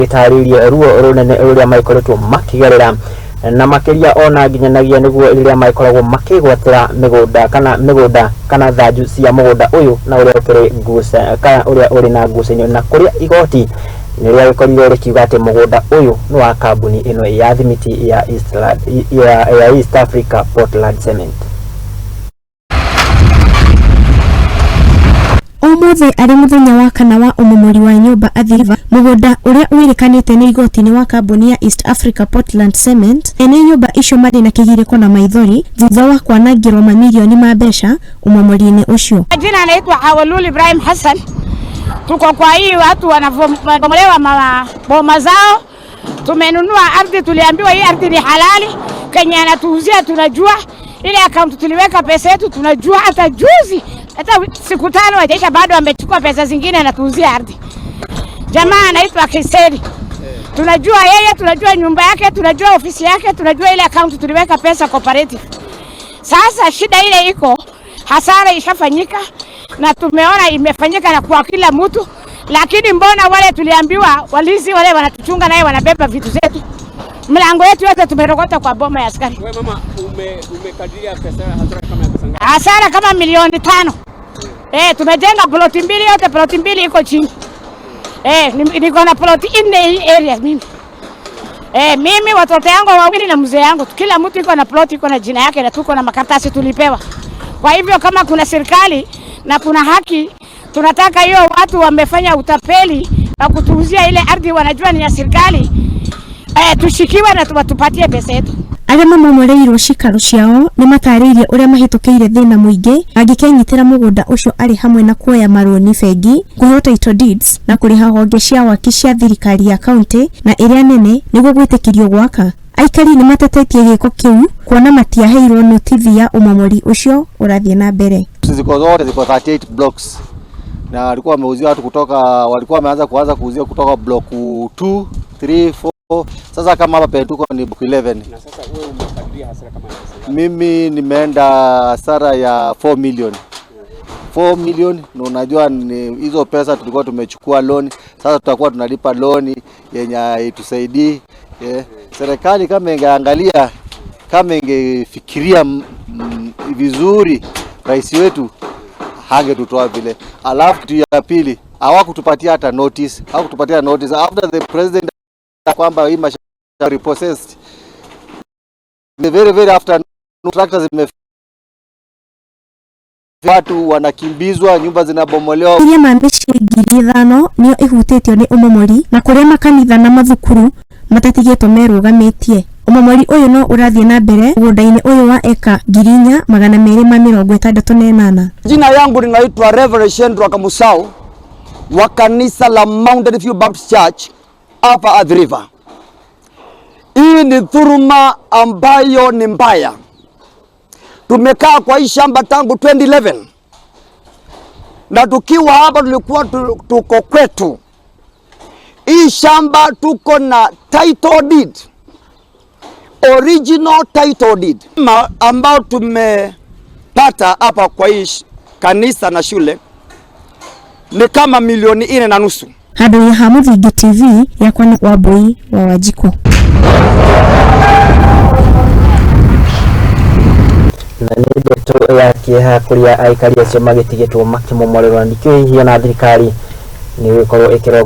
gĩtarĩria ruo runene rũrĩa maikoretwo makigerera na makiria ona nginyanagia niguo rĩrĩa maikoragwo makigwatĩra mĩgũnda kana thanju cia mũgũnda ũyũ na ũrĩa ũkĩrĩ ngucanio kana ũrĩa ũrĩ na ngucanio na kũrĩa igoti nĩrĩa gĩkorirwo rĩkiuga atĩ mũgũnda ũyũ nĩ wa kambuni ĩno ya thimiti ya East Africa Portland Cement. Ũmũthĩ arĩ mũthenya wa kana wa ũmũmũri wa nyũmba Athi River, mũgũnda ũrĩa wĩrĩkanĩte nĩ igoti-inĩ wa kambuni ya East Africa Portland Cement. Ene nyũmba icio marĩ na kĩgirĩko na maithori thutha wa kwanangĩrwo mamirioni ma mbeca ũmũmũri-inĩ ũcio. Jina naitwa Hawalul Ibrahim Hassan. Tuko kwa hii watu wanabomolewa maboma zao. Tumenunua ardhi, tuliambiwa hii ardhi ni halali. Kenya anatuuzia tunajua. Ile account tuliweka pesa yetu tunajua, hata juzi hata siku 5 hajaisha bado amechukua pesa zingine na tuuzia ardhi. Jamaa anaitwa Kiseri. Tunajua yeye, tunajua nyumba yake, tunajua ofisi yake, tunajua ile account tuliweka pesa cooperative. Sasa shida ile iko, hasara ishafanyika na tumeona imefanyika na kwa kila mtu, lakini mbona wale tuliambiwa walizi wale wanatuchunga naye wanabeba vitu zetu. Mlango yetu yote tumerogota kwa boma ya askari. Wewe mama umekadiria pesa hasara kama ya pesa ngapi? Hasara kama milioni 5. Tumejenga ploti 2, yote ploti 2 iko chini. Niko na ploti 4 hii area mimi. Mimi watoto yangu wawili na mzee yangu, kila mtu iko na ploti, iko na jina yake na tuko na makaratasi tulipewa. Kwa hivyo kama kuna serikali na kuna haki, tunataka hiyo watu wamefanya utapeli na kutuuzia ile ardhi wanajua ni ya serikali. Tushikiwe na tupatie pesa yetu. Arĩa mamomoreirwo cikaro ciao nĩ matarĩirie ũrĩa mahĩtũkĩire thĩna mũingĩ angĩkenyitĩra mũgũnda ũcio arĩ hamwe na kuoya marũni bengi, kũheo title deeds na kũrĩha honge cia waki cia thirikari ya kaunti na ĩrĩa nene nĩguo gwĩtĩkĩrio gwaka. Aikari nĩ matetetie gĩko kĩu kuona matiaheirwo notithi ya ũmomori ũcio ũrathiĩ na mbere. Ziko zote ziko 38 blocks na walikuwa wameuzia watu walikuwa wameanza kuuzia kutoka block 2, 3, 4. Sasa kama hapa tuko ni block 11. Na sasa wewe umekadiria hasara kama hiyo? Mimi nimeenda hasara ya 4 million. 4 million, na unajua hizo pesa tulikuwa tumechukua loan, sasa tutakuwa tunalipa loan yenye itusaidii. Serikali kama ingeangalia, kama ingefikiria vizuri, rais wetu hangetutoa vile. Alafu ya pili, hawakutupatia hata notice. Hawakutupatia notice after the president kwamba hii mashamba repossessed. Very after tractors watu wanakimbizwa, nyumba zinabomolewa. Iria mambeshi 5,000 niyo ihutĩtio nĩ ũmomori na kũrĩa makanitha na mathukuru matatigĩtwo merũgamĩtie. Ũmomori ũyũ no ũrathiĩ na mbere mũgũnda-inĩ ũyũ wa eka 4,268. Jina yangu linaitwa Reverend Shendra Kamusau wa kanisa la Mountain View Baptist Church hapa Athi River. Hii ni dhuluma ambayo ni mbaya. Tumekaa kwa hii shamba tangu 2011. Na tukiwa hapa tulikuwa tuko kwetu. Hii shamba tuko na title deed. Original title deed. Ambao tumepata hapa kwa hii kanisa na shule ni kama milioni 4.5. Handũ ya Mũthingi TV yakwa nĩ Wambui wa Wanjikũ. Na nĩ ndeto ya kĩeha kũrĩa aikari acio magĩtigĩtwo makĩmomorerwo, nĩkĩo hihi na thirikari nĩ gũkorwo ĩkĩrogota